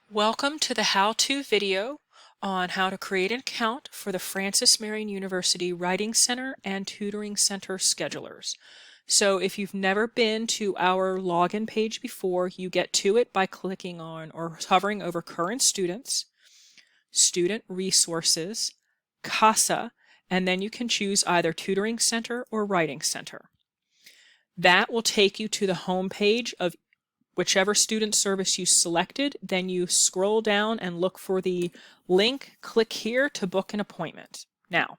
Welcome to the how-to video on how to create an account for the Francis Marion University Writing Center and Tutoring Center schedulers. So if you've never been to our login page before, you get to it by clicking on or hovering over Current Students, Student Resources, CASA, and then you can choose either Tutoring Center or Writing Center. That will take you to the home page of whichever student service you selected. Then you scroll down and look for the link, click here to book an appointment. Now,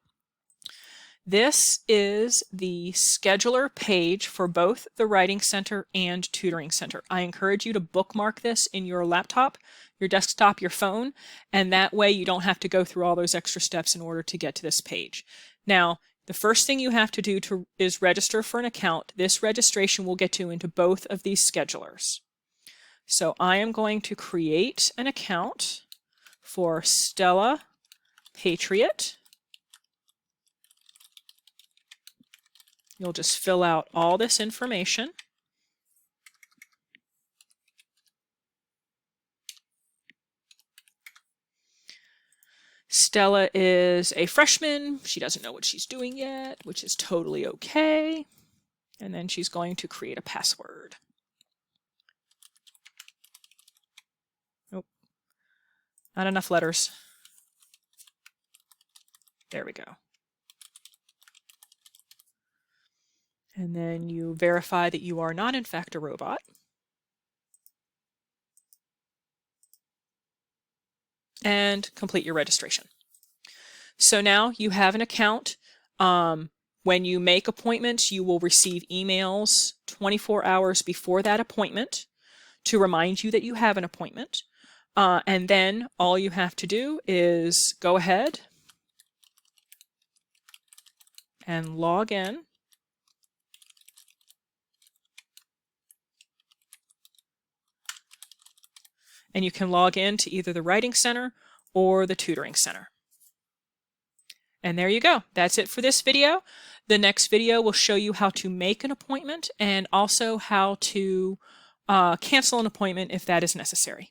this is the scheduler page for both the Writing Center and Tutoring Center. I encourage you to bookmark this in your laptop, your desktop, your phone, and that way you don't have to go through all those extra steps in order to get to this page. Now, the first thing you have to do is register for an account. This registration will get you into both of these schedulers. So I am going to create an account for Stella Patriot. You'll just fill out all this information. Stella is a freshman. She doesn't know what she's doing yet, which is totally okay. And then she's going to create a password. Nope, not enough letters. There we go. And then you verify that you are not in fact a robot. And complete your registration. So now you have an account. When you make appointments, you will receive emails 24 hours before that appointment to remind you that you have an appointment. And then all you have to do is go ahead and log in. And you can log in to either the Writing Center or the Tutoring Center. And there you go. That's it for this video. The next video will show you how to make an appointment and also how to cancel an appointment if that is necessary.